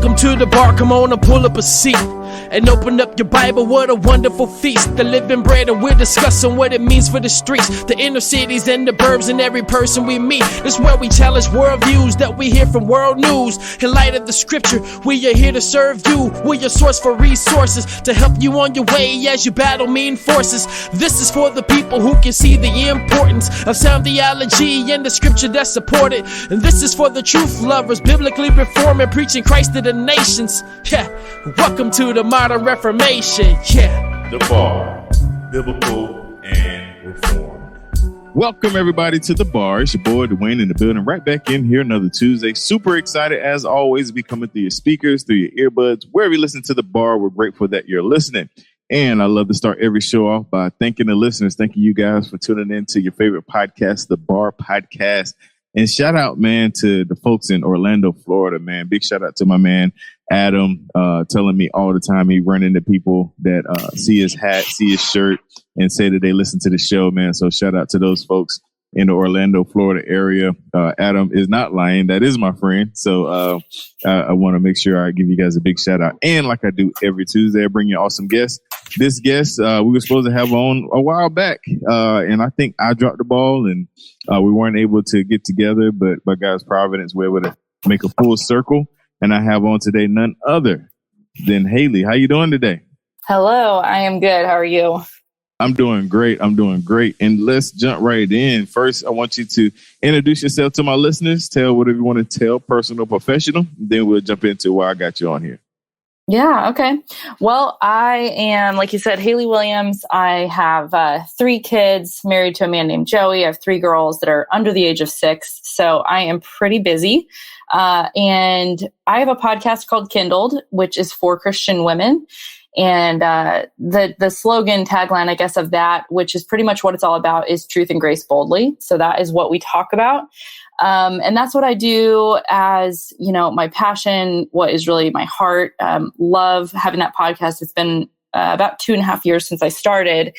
Welcome to the bar, come on and pull up a seat and open up your Bible, what a wonderful feast. The living bread, and we're discussing what it means for the streets, the inner cities and the burbs, and every person we meet. This is where we challenge worldviews that we hear from world news. In light of the scripture, we are here to serve you. We're your source for resources to help you on your way as you battle mean forces. This is for the people who can see the importance of sound theology and the scripture that support it. And this is for the truth lovers, biblically reforming, preaching Christ to the nations. Yeah, welcome to the modern Reformation. Yeah, the bar, biblical and reformed. Welcome everybody to the bar. It's your boy Dwayne in the building, right back in here another Tuesday. Super excited as always to be coming through your speakers, through your earbuds, wherever you listen to the bar. We're grateful that you're listening. And I love to start every show off by thanking the listeners. Thank you guys for tuning in to your favorite podcast, the Bar Podcast. And shout out, man, to the folks in Orlando, Florida, man. Big shout out to my man, Adam, telling me all the time he run into people that see his hat, see his shirt, and say that they listen to the show, man. So shout out to those folks in the Orlando, Florida area. Adam is not lying. That is my friend. So I want to make sure I give you guys a big shout out. And like I do every Tuesday, I bring you awesome guests. This guest we were supposed to have on a while back. And I think I dropped the ball and we weren't able to get together. But by God's providence, we're able to make a full circle. And I have on today none other than Haley. How you doing today? Hello, I am good. How are you? I'm doing great. And let's jump right in. First, I want you to introduce yourself to my listeners. Tell whatever you want to tell, personal, professional. Then we'll jump into why I got you on here. Yeah, okay. Well, I am, like you said, Haley Williams. I have 3 kids, married to a man named Joey. I have 3 girls that are under the age of 6. So I am pretty busy. And I have a podcast called Kindled, which is for Christian women. And the slogan, tagline, I guess, of that, which is pretty much what it's all about, is truth and grace boldly. So that is what we talk about. And that's what I do as, my passion, what is really my heart. Love having that podcast. It's been about 2.5 years since I started.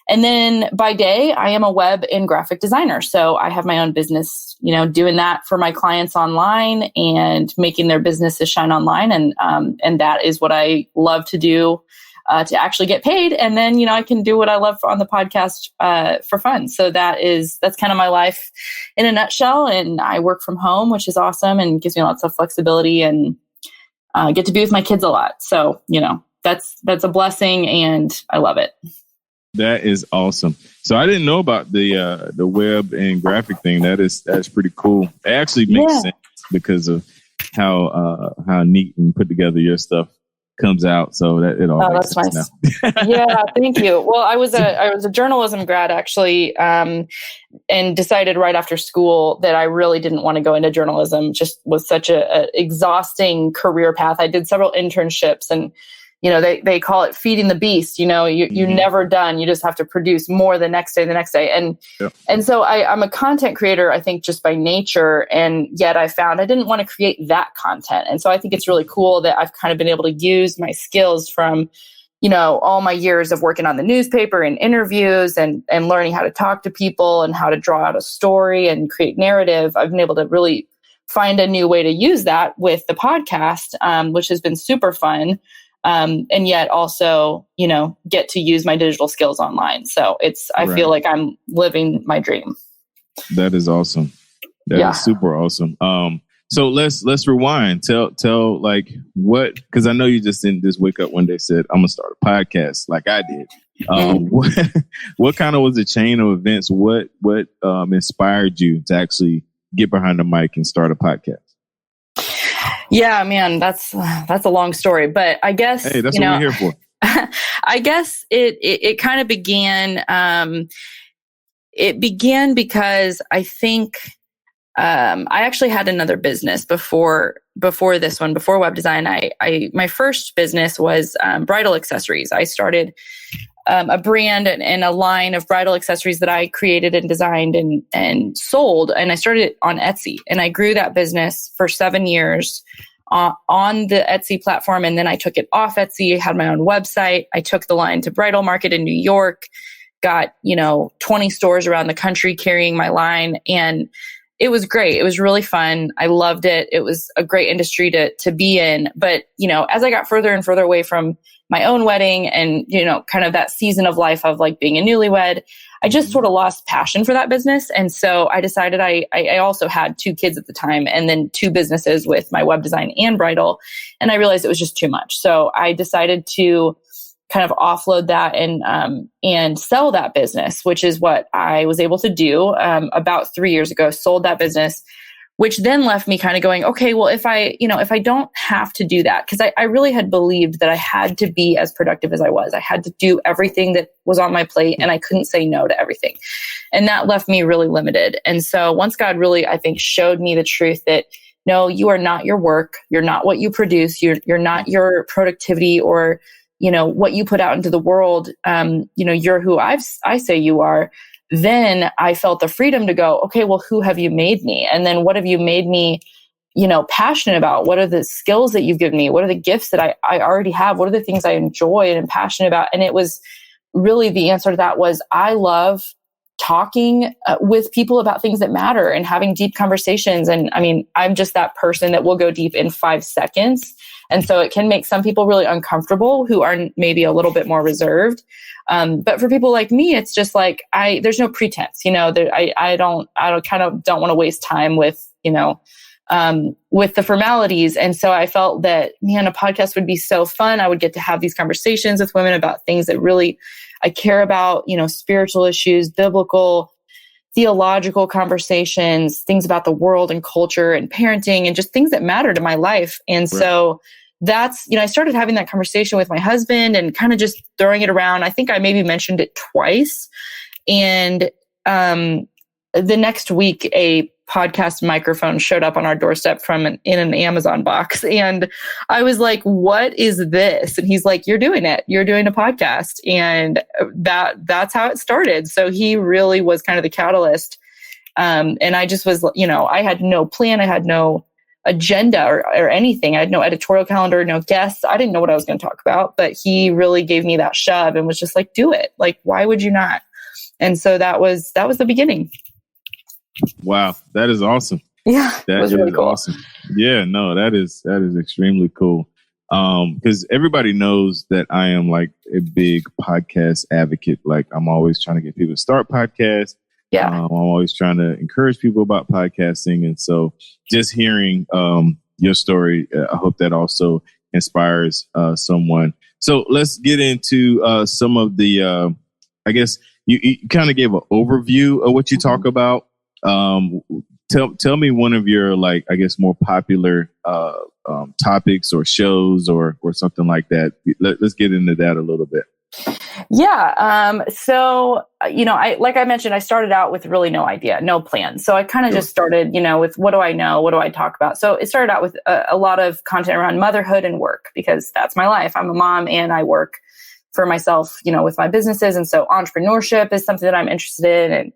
And then by day, I am a web and graphic designer. So I have my own business, doing that for my clients online and making their businesses shine online. And that is what I love to do to actually get paid. And then, I can do what I love on the podcast for fun. So that's kind of my life in a nutshell. And I work from home, which is awesome and gives me lots of flexibility and get to be with my kids a lot. So, that's a blessing and I love it. That is awesome. So I didn't know about the web and graphic thing. That's pretty cool. It actually makes sense because of how neat and put together your stuff comes out. So that it all makes sense nice. Now. Yeah, thank you. Well, I was a journalism grad actually, and decided right after school that I really didn't want to go into journalism. Just was such a exhausting career path. I did several internships and they call it feeding the beast. You're never done. You just have to produce more the next day. And so I'm a content creator, I think, just by nature. And yet I found I didn't want to create that content. And so I think it's really cool that I've kind of been able to use my skills from, all my years of working on the newspaper and interviews and learning how to talk to people and how to draw out a story and create narrative. I've been able to really find a new way to use that with the podcast, which has been super fun. And yet also, get to use my digital skills online. So I feel like I'm living my dream. That is awesome. That is super awesome. So let's rewind. Tell like what, because I know you just didn't just wake up one day and said, I'm gonna start a podcast like I did. What kind of was the chain of events? What inspired you to actually get behind the mic and start a podcast? Yeah, man, that's a long story, but I guess, hey, that's what we're here for. I guess it kind of began, because I think, I actually had another business before this one, before web design. My first business was, bridal accessories. I started, a brand and a line of bridal accessories that I created and designed and sold. And I started it on Etsy, and I grew that business for 7 years on the Etsy platform. And then I took it off Etsy, had my own website. I took the line to Bridal Market in New York, got, 20 stores around the country carrying my line. And it was great. It was really fun. I loved it. It was a great industry to be in. But, as I got further and further away from my own wedding and, kind of that season of life of like being a newlywed, I just sort of lost passion for that business. And so I decided I also had 2 kids at the time and then 2 businesses with my web design and bridal. And I realized it was just too much. So I decided to kind of offload that and sell that business, which is what I was able to do about 3 years ago. Sold that business, which then left me kind of going, okay, well, if I don't have to do that, because I really had believed that I had to be as productive as I was. I had to do everything that was on my plate and I couldn't say no to everything. And that left me really limited. And so once God really, I think, showed me the truth that no, you are not your work. You're not what you produce. You're not your productivity or, what you put out into the world. You're who I say you are. Then I felt the freedom to go, okay, well, who have you made me? And then what have you made me, passionate about? What are the skills that you've given me? What are the gifts that I already have? What are the things I enjoy and am passionate about? And it was really, the answer to that was, I love talking with people about things that matter and having deep conversations. And I mean, I'm just that person that will go deep in 5 seconds. And so it can make some people really uncomfortable who are maybe a little bit more reserved. But for people like me, it's just like, there's no pretense, I don't want to waste time with, with the formalities. And so I felt that, man, a podcast would be so fun. I would get to have these conversations with women about things that really I care about, spiritual issues, biblical, theological conversations, things about the world and culture and parenting and just things that matter to my life. And so that's, I started having that conversation with my husband and kind of just throwing it around. I think I maybe mentioned it twice. And the next week, a podcast microphone showed up on our doorstep in an Amazon box. And I was like, what is this? And he's like, you're doing it. You're doing a podcast. And that's how it started. So he really was kind of the catalyst. And I just was, I had no plan. I had no agenda or anything. I had no editorial calendar, no guests. I didn't know what I was going to talk about, but he really gave me that shove and was just like, do it. Like, why would you not? And so that was the beginning. Wow, that is awesome. Yeah, that was really is cool. Awesome. Yeah, no, that is extremely cool. Because everybody knows that I am like a big podcast advocate. Like I'm always trying to get people to start podcasts. Yeah, I'm always trying to encourage people about podcasting, and so just hearing your story, I hope that also inspires someone. So let's get into some of the. I guess you kind of gave an overview of what you talk about. Tell me one of your more popular topics or shows or something like that. Let's get into that a little bit. Yeah. So, like I mentioned, I started out with really no idea, no plan. So I kind of just started, with what do I know? What do I talk about? So it started out with a lot of content around motherhood and work, because that's my life. I'm a mom and I work for myself, with my businesses. And so entrepreneurship is something that I'm interested in, and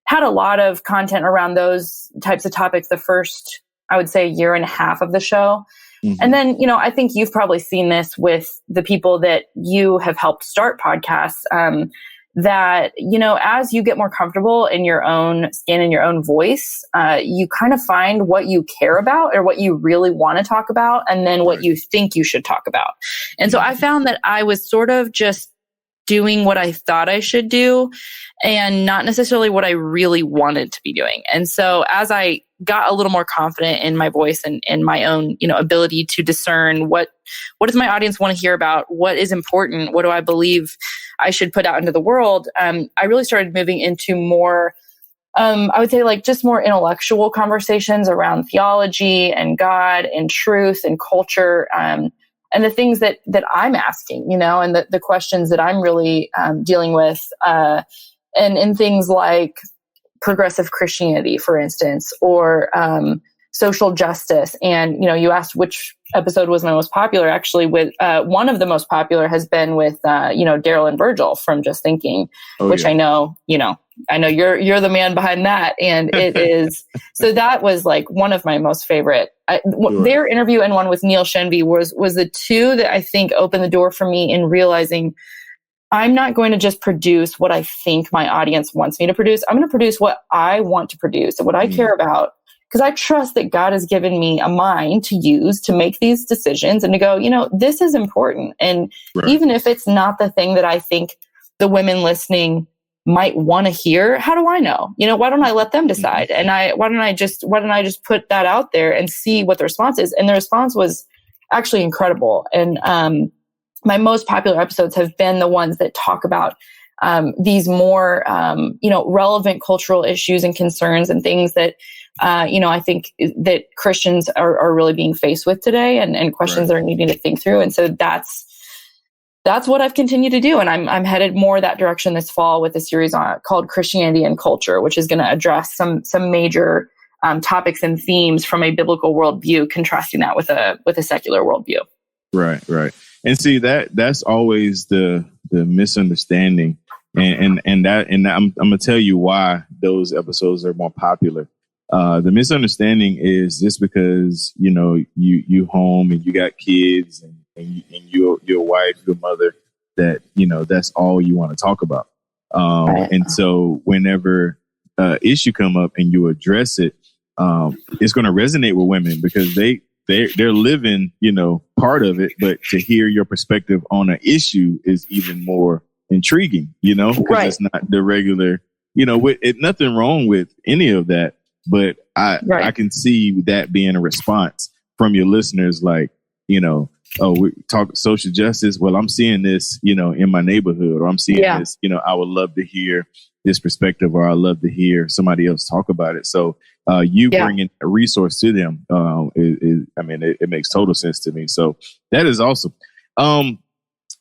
had a lot of content around those types of topics the first, I would say, 1.5 years of the show. Mm-hmm. And then, I think you've probably seen this with the people that you have helped start podcasts, that, as you get more comfortable in your own skin and your own voice, you kind of find what you care about or what you really want to talk about, and then what you think you should talk about. And so I found that I was sort of just doing what I thought I should do and not necessarily what I really wanted to be doing. And so as I got a little more confident in my voice and my own, ability to discern what does my audience want to hear about, what is important, what do I believe I should put out into the world, I really started moving into more, I would say just more intellectual conversations around theology and God and truth and culture, and the things that I'm asking, and the questions that I'm really dealing with, and in things like progressive Christianity, for instance, or social justice. And, you asked which episode was my most popular. Actually, with one of the most popular has been with, Daryl and Virgil from Just Thinking, which I know you're the man behind that. And it is, so that was one of my most favorite. Their interview and one with Neil Shenvi was the two that I think opened the door for me in realizing I'm not going to just produce what I think my audience wants me to produce. I'm going to produce what I want to produce and what I care about, because I trust that God has given me a mind to use to make these decisions and to go, this is important. And even if it's not the thing that I think the women listening might want to hear, how do I know? Why don't I let them decide? And why don't I just put that out there and see what the response is? And the response was actually incredible. And my most popular episodes have been the ones that talk about these more, relevant cultural issues and concerns and things that, I think that Christians are really being faced with today, and questions that are needing to think through. And so that's what I've continued to do. And I'm headed more that direction this fall with a series called Christianity and Culture, which is going to address some major topics and themes from a biblical worldview, contrasting that with a secular worldview. Right. And see, that's always the misunderstanding. And I'm gonna tell you why those episodes are more popular. The misunderstanding is just because, you home and you got kids and your wife, your mother, that, that's all you want to talk about. And so whenever issue come up and you address it, it's going to resonate with women because they're living, part of it, but to hear your perspective on an issue is even more intriguing, because it's not the regular, nothing wrong with any of that, but I can see that being a response from your listeners, like, we talk social justice. Well, I'm seeing this, in my neighborhood, or I'm seeing this, I would love to hear this perspective, or I love to hear somebody else talk about it. So bringing a resource to them, it makes total sense to me. So that is awesome.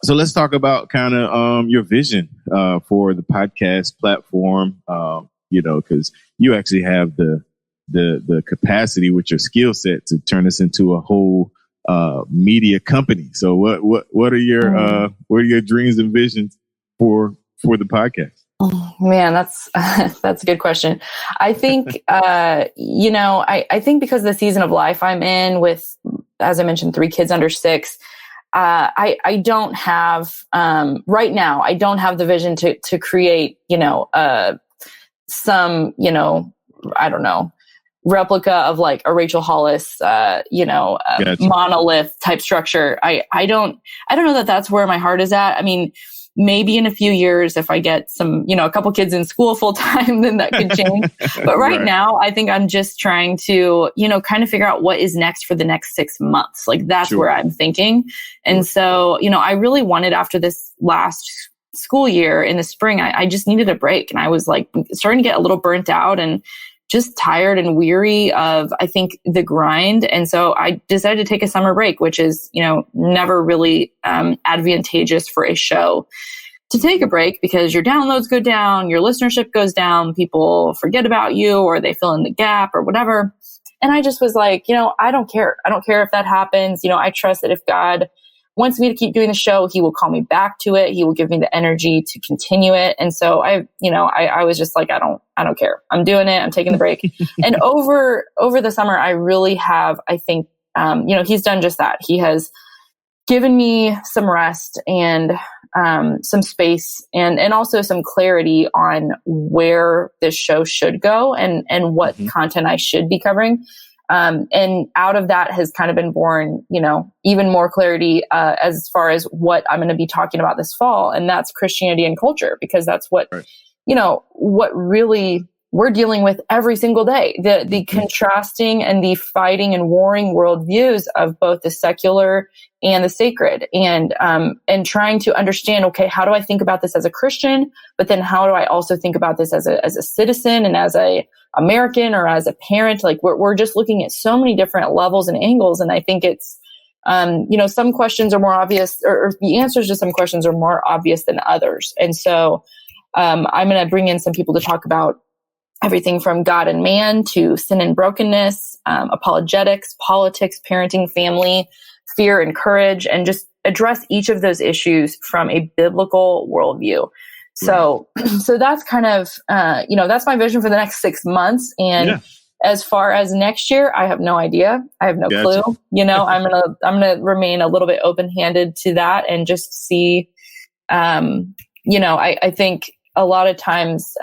So let's talk about kind of your vision for the podcast platform, because you actually have the capacity with your skill set to turn this into a whole media company. So what are your dreams and visions for the podcast? Oh, man, that's a good question. I think, I think because of the season of life I'm in with, as I mentioned, 3 kids under 6, I don't have, right now, I don't have the vision to create, some, I don't know, replica of like a Rachel Hollis, gotcha. Monolith type structure. I don't know that that's where my heart is at. I mean, maybe in a few years, if I get some, a couple kids in school full time, then that could change. But right now, I think I'm just trying to, kind of figure out what is next for the next 6 months. Like that's where I'm thinking. And so, I really wanted, after this last school year in the spring, I just needed a break. And I was like starting to get a little burnt out and just tired and weary of, I think, the grind. And so I decided to take a summer break, which is, never really advantageous for a show to take a break, because your downloads go down, your listenership goes down, people forget about you, or they fill in the gap or whatever. And I just was like, I don't care. I don't care if that happens. I trust that if God wants me to keep doing the show, he will call me back to it. He will give me the energy to continue it. And so I was just like, I don't care. I'm doing it. I'm taking the break. And over the summer, I really have, I think, he's done just that. He has given me some rest and some space and also some clarity on where this show should go and what content I should be covering. And out of that has kind of been born, even more clarity as far as what I'm going to be talking about this fall. And that's Christianity and culture, because that's what, what really we're dealing with every single day. The contrasting and the fighting and warring worldviews of both the secular and the sacred, and trying to understand, okay, how do I think about this as a Christian? But then how do I also think about this as a citizen and as a American or as a parent? Like we're just looking at so many different levels and angles. And I think it's, some questions are more obvious, or the answers to some questions are more obvious than others. And so, I'm going to bring in some people to talk about everything from God and man to sin and brokenness, apologetics, politics, parenting, family, fear and courage, and just address each of those issues from a biblical worldview. So that's kind of, that's my vision for the next 6 months. And as far as next year, I have no idea. I have no clue. I'm going to remain a little bit open-handed to that and just see I think a lot of times,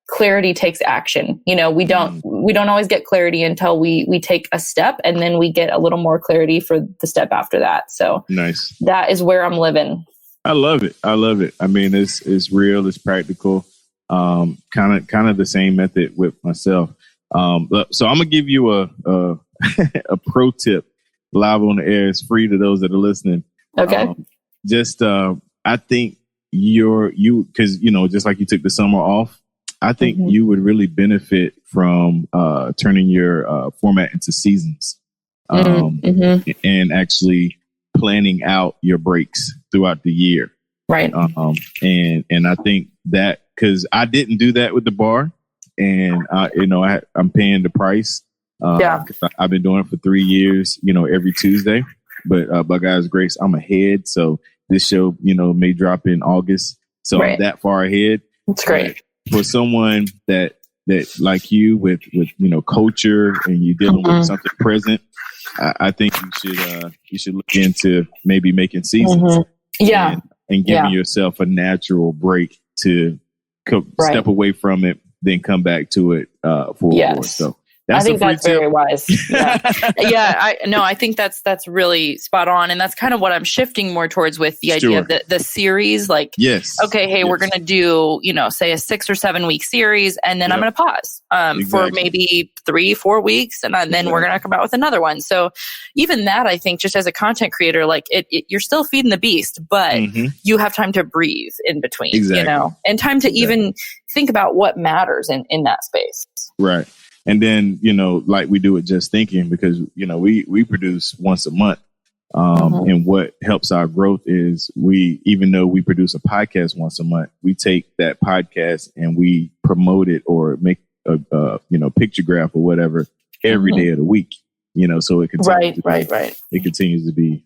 clarity takes action. We don't always get clarity until we take a step, and then we get a little more clarity for the step after that. So nice. That is where I'm living. I love it. I mean, it's real, it's practical. Kind of the same method with myself. So I'm gonna give you a pro tip live on the air. It's free to those that are listening. Okay. I think because just like you took the summer off, I think you would really benefit from turning your format into seasons, and actually planning out your breaks throughout the year. Right. And I think that, because I didn't do that with the bar, and I'm paying the price. I've been doing it for 3 years, every Tuesday, but by God's grace, I'm ahead. So this show, may drop in August. So I'm that far ahead. That's great. But for someone that like you with culture, and you're dealing with something present, I think you should look into maybe making seasons. And giving yourself a natural break to step away from it, then come back to it full force. So I think that's very wise. Yeah. I think that's really spot on. And that's kind of what I'm shifting more towards with the idea of the series. Like, we're going to do, say a 6 or 7 week series, and then I'm going to pause for maybe 3-4 weeks. And then we're going to come out with another one. So even that, I think, just as a content creator, like you're still feeding the beast, but you have time to breathe in between, and time to even think about what matters in that space. Right. And then, like we do it Just Thinking, because, we produce once a month. And what helps our growth is even though we produce a podcast once a month, we take that podcast and we promote it or make a picture graph or whatever every day of the week, so it continues it continues to be,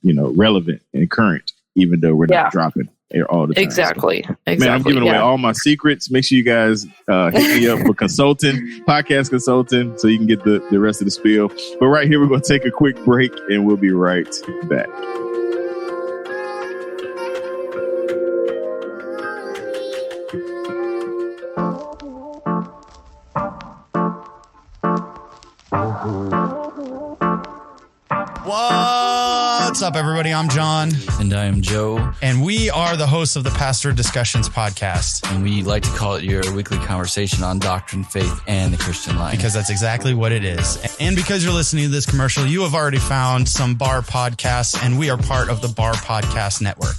relevant and current, even though we're not dropping all the time. Exactly. Man, I'm giving away all my secrets. Make sure you guys hit me up for podcast consulting, so you can get the rest of the spiel. But right here, we're going to take a quick break, and we'll be right back. What's up, everybody? I'm John. And I am Joe. And we are the hosts of the Pastor Discussions podcast. And we like to call it your weekly conversation on doctrine, faith, and the Christian life. Because that's exactly what it is. And because you're listening to this commercial, you have already found some B.A.R podcasts, and we are part of the B.A.R podcast network.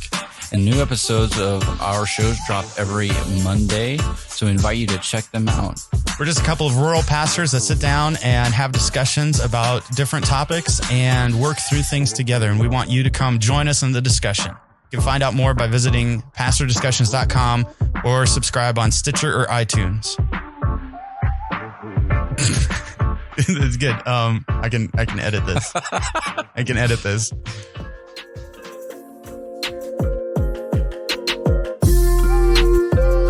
And new episodes of our shows drop every Monday, so we invite you to check them out. We're just a couple of rural pastors that sit down and have discussions about different topics and work through things together. And we want you to come join us in the discussion. You can find out more by visiting pastordiscussions.com or subscribe on Stitcher or iTunes. It's good. I can edit this. I can edit this.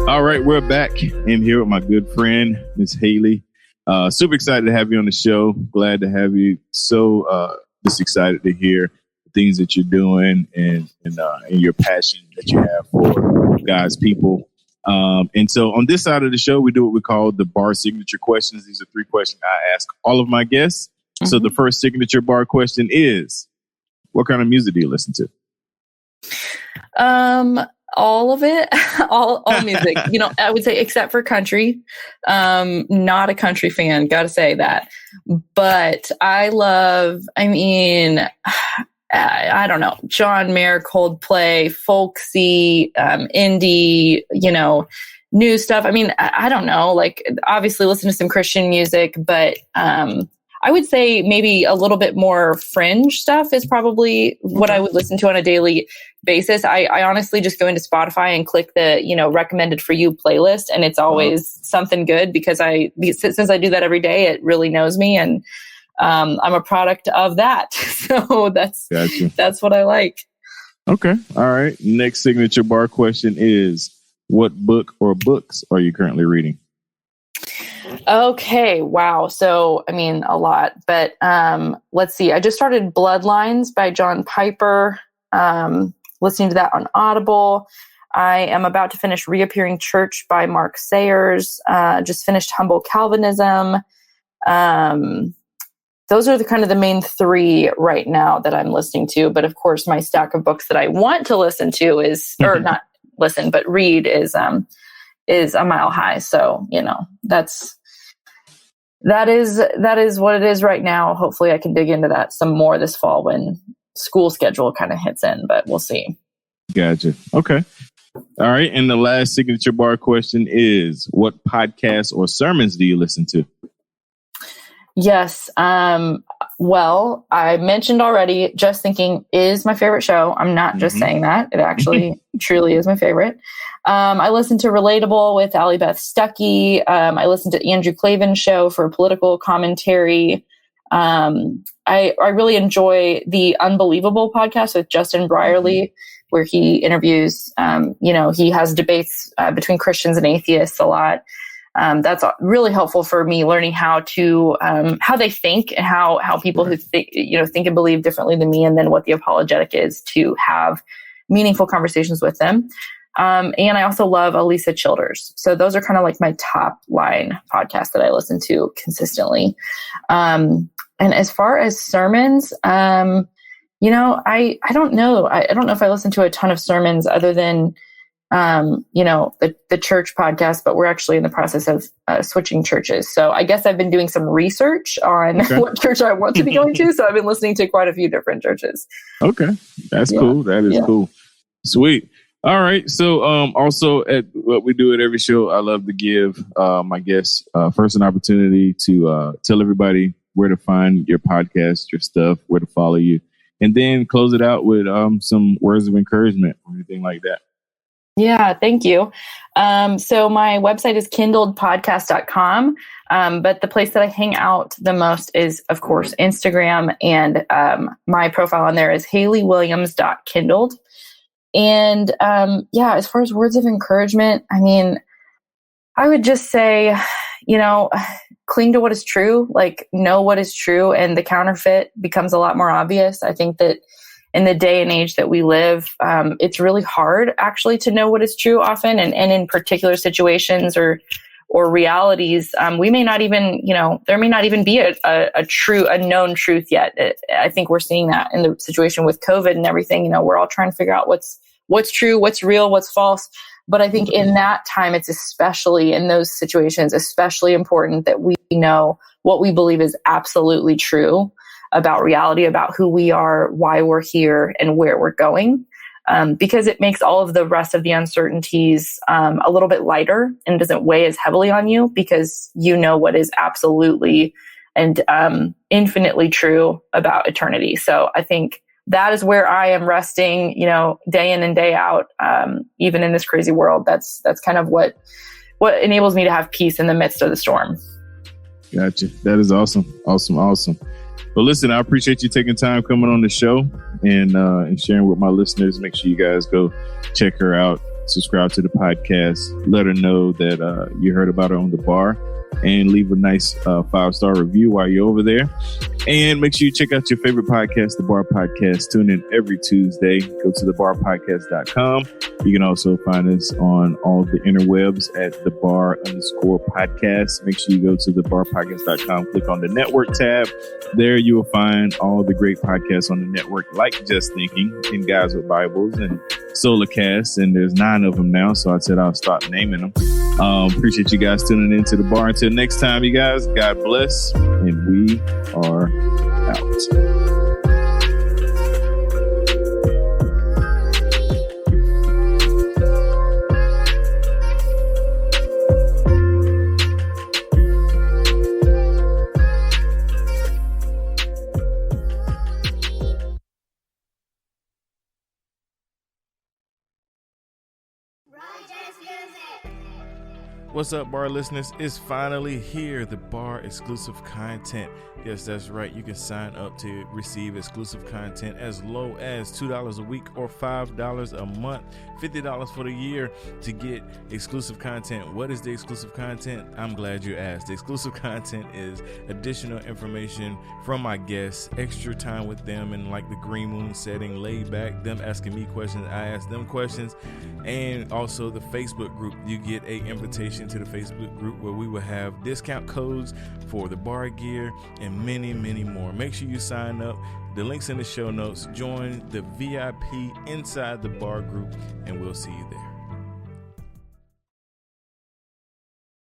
All right, we're back in here with my good friend, Miss Haley. Super excited to have you on the show. Glad to have you. So just excited to hear the things that you're doing and your passion that you have for God's people. And so on this side of the show, we do what we call the B.A.R signature questions. These are 3 questions I ask all of my guests. So the first signature B.A.R question is, what kind of music do you listen to? All of it, all music, I would say, except for country. Not a country fan, gotta say that. But I don't know, John Mayer, Coldplay, folksy, indie, new stuff. I don't know, like, obviously listen to some Christian music, but I would say maybe a little bit more fringe stuff is probably what I would listen to on a daily basis. I honestly just go into Spotify and click the, recommended for you playlist, and it's always something good because since I do that every day, it really knows me, and I'm a product of that. So that's what I like. Okay. All right. Next signature B.A.R question is, what book or books are you currently reading? Okay. Wow. So, a lot, but let's see. I just started Bloodlines by John Piper. listening to that on Audible. I am about to finish Reappearing Church by Mark Sayers. Just finished Humble Calvinism. Those are the kind of the main three right now that I'm listening to. But of course, my stack of books that I want to listen to is, or not listen, but read is a mile high. So, that is what it is right now. Hopefully I can dig into that some more this fall when school schedule kind of hits in, but we'll see. Gotcha. Okay. All right. And the last signature bar question is, what podcasts or sermons do you listen to? Yes. Well, I mentioned already, Just Thinking is my favorite show. I'm not just saying that. It actually truly is my favorite. I listen to Relatable with Allie Beth Stuckey. I listen to Andrew Klavan's show for political commentary. I really enjoy the Unbelievable podcast with Justin Brierley, where he interviews, he has debates between Christians and atheists a lot. That's really helpful for me learning how they think and how people who think and believe differently than me, and then what the apologetic is, to have meaningful conversations with them. And I also love Elisa Childers. So those are kind of like my top line podcasts that I listen to consistently. And as far as sermons, I don't know. I don't know if I listen to a ton of sermons other than the church podcast, but we're actually in the process of switching churches. So I guess I've been doing some research on what church I want to be going to. So I've been listening to quite a few different churches. Okay. That's cool. That is cool. Sweet. All right. So also at what we do at every show, I love to give my guests first an opportunity to tell everybody where to find your podcast, your stuff, where to follow you, and then close it out with some words of encouragement or anything like that. Yeah, thank you. So my website is kindledpodcast.com. But the place that I hang out the most is, of course, Instagram. And my profile on there is HaleyWilliams.kindled. And as far as words of encouragement, I mean, I would just say, cling to what is true, like know what is true, and the counterfeit becomes a lot more obvious. I think that in the day and age that we live, it's really hard actually to know what is true often. And in particular situations or realities, we may not even, there may not even be a known truth yet. I think we're seeing that in the situation with COVID and everything. We're all trying to figure out what's true, what's real, what's false. But I think in that time, it's especially in those situations, especially important that we know what we believe is absolutely true about reality, about who we are, why we're here, and where we're going. Because it makes all of the rest of the uncertainties a little bit lighter and doesn't weigh as heavily on you, because you know what is absolutely and infinitely true about eternity. So I think that is where I am resting, day in and day out, even in this crazy world. That's kind of what enables me to have peace in the midst of the storm. Gotcha. That is awesome. Awesome. Awesome. Well, listen, I appreciate you taking time coming on the show and sharing with my listeners. Make sure you guys go check her out, subscribe to the podcast, let her know that you heard about her on the bar, and leave a nice 5-star review while you're over there. And make sure you check out your favorite podcast, The Bar Podcast. Tune in every Tuesday. Go to thebarpodcast.com. You can also find us on all the interwebs at @thebar_podcast. Make sure you go to thebarpodcast.com, click on the network tab. There you will find all the great podcasts on the network, like Just Thinking and Guys with Bibles and Solarcast. And there's 9 of them now, so I said I'll stop naming them. Appreciate you guys tuning in to The Bar. Until next time, you guys, God bless, and we are out. What's up, bar listeners? It's finally here, the bar exclusive content. Yes, that's right. You can sign up to receive exclusive content as low as $2 a week or $5 a month, $50 for the year to get exclusive content. What is the exclusive content? I'm glad you asked. The exclusive content is additional information from my guests, extra time with them in like the green moon setting, laid back, them asking me questions, I ask them questions, and also the Facebook group. You get a invitation to the Facebook group where we will have discount codes for the bar gear and many, many more. Make sure you sign up. The link's in the show notes. Join the VIP inside the bar group, and we'll see you there.